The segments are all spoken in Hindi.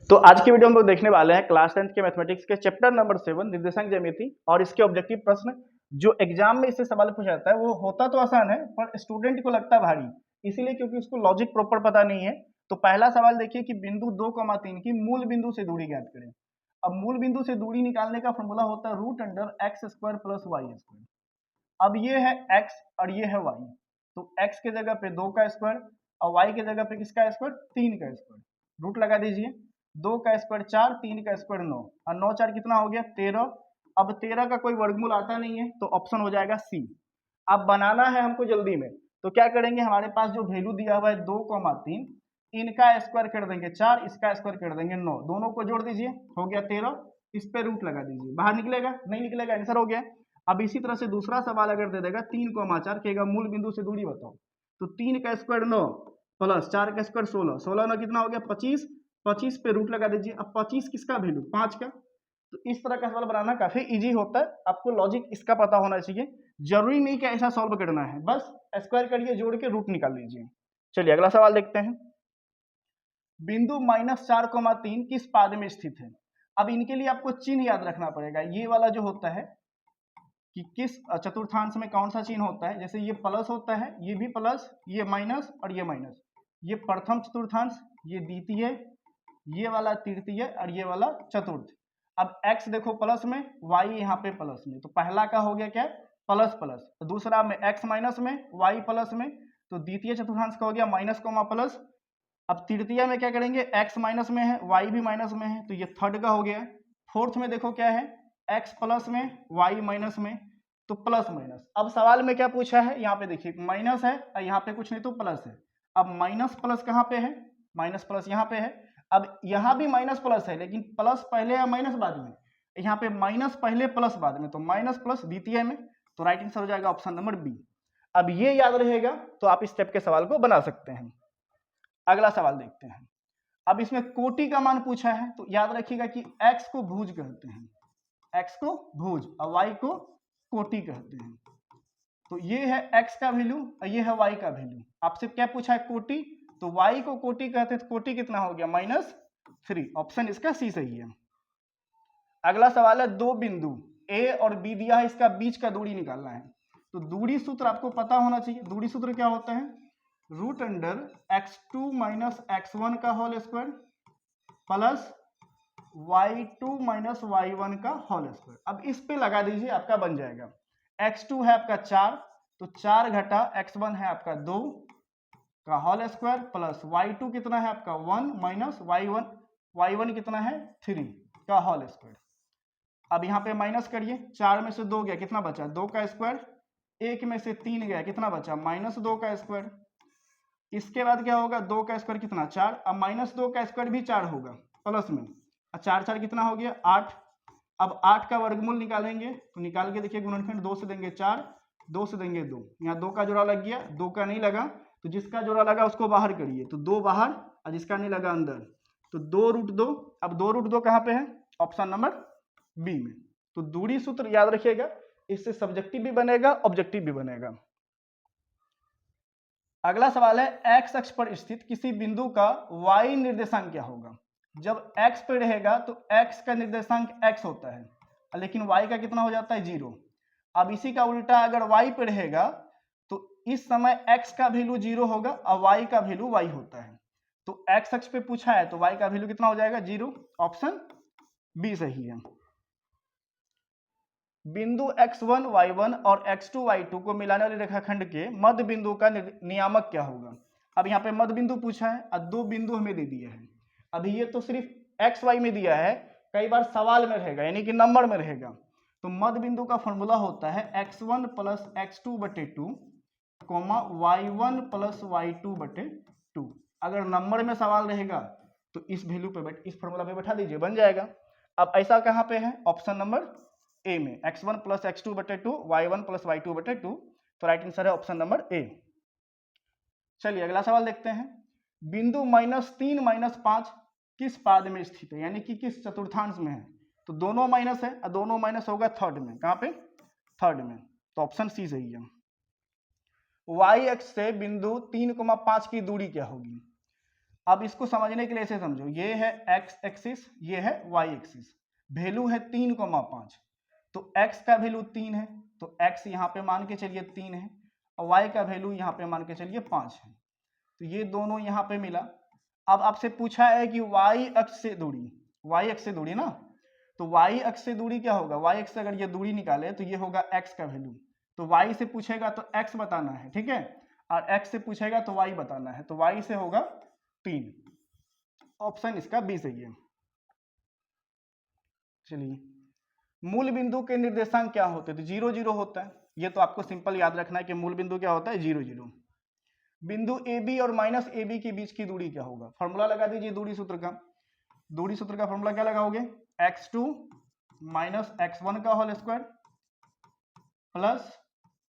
तो आज की वीडियो हम लोग देखने वाले हैं क्लास 10th के मैथमेटिक्स के चैप्टर नंबर 7 निर्देशांक ज्यामिति और इसके ऑब्जेक्टिव प्रश्न। जो एग्जाम में इससे सवाल पूछा जाता है वो होता तो आसान है पर स्टूडेंट को लगता है भारी, इसीलिए क्योंकि उसको लॉजिक प्रॉपर पता नहीं है। तो पहला सवाल देखिए कि बिंदु 2,3 की मूल बिंदु से दूरी ज्ञात करें। अब मूल बिंदु से दूरी निकालने का फॉर्मूला होता है √x² प्लस y²। अब ये है x और ये है y, तो x के जगह पे 2 का स्क्वायर और y के जगह पे किसका स्क्वायर 3 का स्क्वायर। रूट लगा दीजिए, 2 का स्क्वायर 4, 3 का स्क्वायर 9 और 9 4 कितना हो गया 13। अब 13 का कोई वर्गमूल आता नहीं है तो ऑप्शन हो जाएगा सी। अब बनाना है हमको जल्दी में, तो क्या करेंगे, हमारे पास जो वैल्यू दिया हुआ है 2,3, इनका स्क्वायर कर देंगे 4, इसका स्क्वायर कर देंगे 9, दोनों को जोड़ दीजिए हो गया 13। इस पे रूट लगा दीजिए, बाहर निकलेगा नहीं निकलेगा, आंसर हो गया। अब इसी तरह से दूसरा सवाल अगर दे देगा 3,4 कहेगा मूल बिंदु से दूरी बताओ, तो 3 का स्क्वायर 9 प्लस 4 का स्क्वायर 16, 16 9 कितना हो गया 25, 25 पे रूट लगा दीजिए। अब 25 किसका वैल्यू 5 का। तो इस तरह का सवाल बनाना काफी इजी होता है, आपको लॉजिक इसका पता होना चाहिए। जरूरी नहीं कि ऐसा सॉल्व करना है, बस स्क्वायर करिए जोड़ के रूट निकाल लीजिए। चलिए अगला सवाल देखते हैं। बिंदु -4,3 किस पाद में स्थित है। अब इनके लिए आपको चिन्ह याद रखना पड़ेगा। ये वाला जो होता है कि किस चतुर्थांश में कौन सा चिन्ह होता है, जैसे ये प्लस होता है, ये भी प्लस, ये माइनस और ये माइनस। ये प्रथम चतुर्थांश, ये द्वितीय, ये वाला तृतीय और ये वाला चतुर्थ। अब x देखो प्लस में, y यहाँ पे प्लस में, तो पहला का हो गया क्या प्लस प्लस, तो दूसरा में x माइनस में y प्लस में, तो द्वितीय चतुर्थांश का हो गया माइनस कोमा प्लस। अब तृतीय में क्या करेंगे, x माइनस में है y भी माइनस में है, तो ये थर्ड का हो गया। फोर्थ में देखो क्या है, x प्लस में y माइनस में, तो प्लस माइनस। अब सवाल में क्या पूछा है, यहाँ पे देखिए माइनस है और यहाँ पे कुछ नहीं तो प्लस है। अब माइनस प्लस कहाँ पे है, माइनस प्लस यहाँ पे है। अब यहाँ भी माइनस प्लस है, लेकिन प्लस पहले या माइनस बाद में, यहाँ पे माइनस पहले प्लस बाद में, तो माइनस प्लस द्वितीय में, तो राइट आंसर हो जाएगा ऑप्शन नंबर बी। अब ये याद रहेगा तो आप इस टाइप के सवाल को बना सकते हैं। अगला सवाल देखते हैं। अब इसमें कोटि का मान पूछा है, तो याद रखिएगा कि x को भुज कहते हैं, x को भुज और y को कोटि कहते हैं। तो ये है x का वैल्यू और ये है y का वैल्यू। आपसे क्या पूछा है कोटि, तो y को कोटि कहते हैं, तो कोटि कितना हो गया -3, ऑप्शन इसका सी सही है। अगला सवाल है, दो बिंदु a और b दिया है, इसका बीच का दूरी निकालना है। तो दूरी सूत्र आपको पता होना चाहिए। दूरी सूत्र क्या होता है, √x2 - x1 का whole square plus y2 - y1 का होल स्क्वायर। अब इस पे लगा दीजिए, आपका बन जाएगा x2 है आपका 4, तो 4 घटा x1 है आपका 2 का होल स्क्वायर प्लस y2 कितना है आपका 1 माइनस y1 कितना है 3 का होल स्क्वायर। अब यहाँ पे माइनस करिए, 4 में से 2 गया कितना बचा 2 का स्क्वायर, 1 में से 3 गया कितना बचा -2 का स्क्वायर। इसके बाद क्या होगा, 2 का स्क्वायर कितना 4, अब -2 का स्क्वायर भी 4 होगा प्लस में, 4 4 कितना हो गया 8। अब 8 का वर्गमूल निकालेंगे, तो निकाल के देखिए गुणनखंड 2 से देंगे 4, 2 से देंगे 2, यहाँ 2 का जोड़ा लग गया, 2 का नहीं लगा, तो जिसका जोड़ा लगा उसको बाहर करिए, तो 2 बाहर और जिसका नहीं लगा अंदर, तो 2√2। अब 2√2 कहाँ पे है, ऑप्शन नंबर बी में। तो दूरी सूत्र याद रखिएगा, इससे सब्जेक्टिव भी बनेगा ऑब्जेक्टिव भी बनेगा। अगला सवाल है, x अक्ष पर स्थित किसी बिंदु का y निर्देशांक क्या होगा। जब x पे रहेगा तो x का निर्देशांक x होता है, लेकिन y का कितना हो जाता है 0। अब इसी का उल्टा अगर y पे रहेगा तो इस समय x का वैल्यू 0 होगा और y का वैल्यू y होता है। तो x अक्ष पे पूछा है तो y का वैल्यू कितना हो जाएगा 0, ऑप्शन बी सही है। बिंदु x1 y1 और x2 y2 को मिलाने वाले रेखाखंड के मध्य बिंदु का नियामक क्या होगा। अब यहाँ पे मध्य बिंदु पूछा है और दो बिंदु हमें दे दिया है। अभी ये तो सिर्फ x y में दिया है, कई बार सवाल में रहेगा यानी कि नंबर में रहेगा। तो मध्य बिंदु का फॉर्मूला होता है x1 + x2/2 y1 + y2/2। अगर नंबर में सवाल रहेगा तो इस वैल्यू पे इस फॉर्मूला पे बैठा दीजिए, बन जाएगा। अब ऐसा कहाँ पे है, ऑप्शन नंबर ए में, x1 + x2/2 y1 + y2/2, तो राइट आंसर है ऑप्शन नंबर ए। चलिए अगला सवाल देखते हैं। बिंदु -3 - 5 किस पाद में स्थित है, यानी कि किस चतुर्थांश में है। तो दोनों माइनस है और दोनों माइनस होगा थर्ड में, कहाँ पे थर्ड में, तो ऑप्शन सी सही है। y अक्ष से बिंदु 3,5 की दूरी क्या होगी। अब इसको समझने के लिए ऐसे समझो, ये है x एक्सिस, ये है y एक्सिस, वैल्यू है 3,5, तो x का वैल्यू 3 है, तो x यहाँ पे मान के चलिए 3 है, और y का वैल्यू यहाँ पे मान के चलिए 5 है, तो ये दोनों यहाँ पे मिला। अब आपसे पूछा है कि y अक्ष से दूरी, y अक्ष से दूरी ना, तो y अक्ष से दूरी क्या होगा, y अक्ष से अगर ये दूरी निकाले तो ये होगा x का वैल्यू, तो y से पूछेगा तो x बताना है, ठीक है, और x से पूछेगा तो y बताना है, तो y से होगा 3, ऑप्शन इसका बी सही है। चलिए, मूल बिंदु के निर्देशांक क्या होते हैं, तो 0 0 होता है, ये तो आपको सिंपल याद रखना है कि मूल बिंदु क्या होता है, 0 0। बिंदु AB और माइनस AB के बीच की दूरी क्या होगा, फॉर्मूला लगा दीजिए दूरी सूत्र का। दूरी सूत्र का फॉर्मूला क्या लगाओगे, x2 माइनस x1 का whole square plus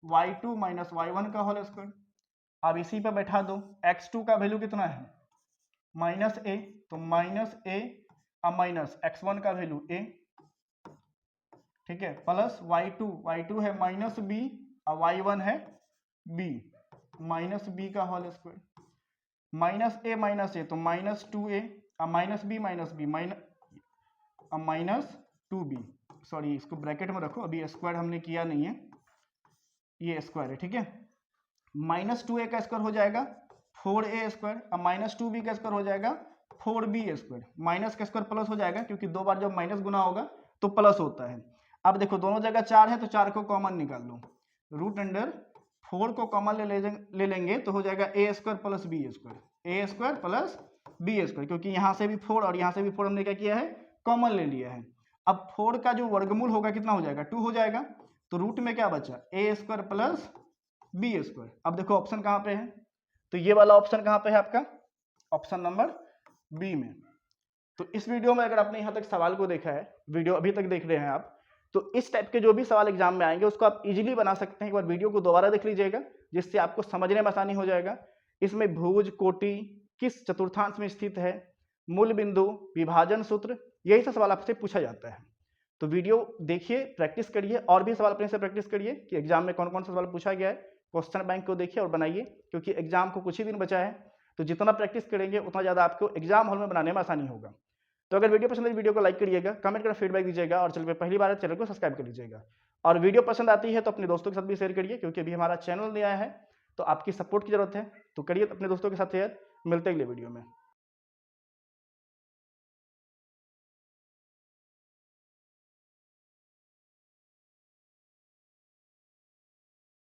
y2 minus y1 का होल स्क्वायर। अब इसी पर बैठा दो, x2 का वैल्यू कितना है माइनस a, तो माइनस a और माइनस x1 का वैल्यू a, ठीक है, प्लस y2 है माइनस b और y1 है b, माइनस b का होल स्क्वायर, माइनस a तो माइनस 2a और minus b minus 2b, sorry इसको ब्रैकेट में रखो, अभी स्क्वायर हमने किया नहीं है, ये स्क्वायर है, ठीक है, माइनस 2a का स्क्वायर हो जाएगा 4a स्क्वायर और माइनस 2b का स्क्वायर हो जाएगा 4b स्क्वायर, माइनस का स्क्वायर प्लस हो जाएगा क्योंकि दो बार जब माइनस गुना होगा तो प्लस होता है। अब देखो दोनों जगह 4 है तो 4 को कॉमन निकाल लो, रूट अंडर 4 को कॉमन ले लेंगे तो हो जाएगा a square plus b square, a square plus b square, क्योंकि यहाँ से भी 4 और यहाँ से भी 4 हमने क्या किया है कॉमन ले लिया है। अब 4 का जो वर्गमूल होगा कितना हो जाएगा 2 हो जाएगा, तो रूट में क्या बचा a square plus b square. अब देखो ऑप्शन कहाँ पे है, तो ये वाला ऑप्शन कहाँ पे है आपका, ऑप्शन नंबर बी में। तो इस वीडियो में अगर आपने यहाँ तक सवाल को देखा है, वीडियो अभी तक देख रहे हैं आप, तो इस टाइप के जो भी सवाल एग्जाम में आएंगे उसको आप इजीली बना सकते हैं। एक बार वीडियो को दोबारा देख लीजिएगा जिससे आपको समझने में आसानी हो जाएगा। इसमें भुज कोटि किस चतुर्थांश में स्थित है, मूल बिंदु, विभाजन सूत्र, यही सब सवाल आपसे पूछा जाता है। तो वीडियो देखिए, प्रैक्टिस करिए, और भी सवाल अपने से प्रैक्टिस करिए कि एग्जाम में कौन कौन सा सवाल पूछा गया है। क्वेश्चन बैंक को देखिए और बनाइए, क्योंकि एग्जाम को कुछ ही दिन बचा है, तो जितना प्रैक्टिस करेंगे उतना ज़्यादा आपको एग्जाम हॉल में बनाने में आसानी होगा। तो अगर वीडियो पसंद है वीडियो को लाइक करिएगा, कमेंट कर फीडबैक दीजिएगा, और चैनल पर पहली बार है चैनल को सब्सक्राइब कर लीजिएगा। और वीडियो पसंद आती है तो अपने दोस्तों के साथ भी शेयर करिए, क्योंकि अभी हमारा चैनल नया है तो आपकी सपोर्ट की जरूरत है, तो करिए अपने दोस्तों के साथ शेयर। मिलते हैं अगले वीडियो में।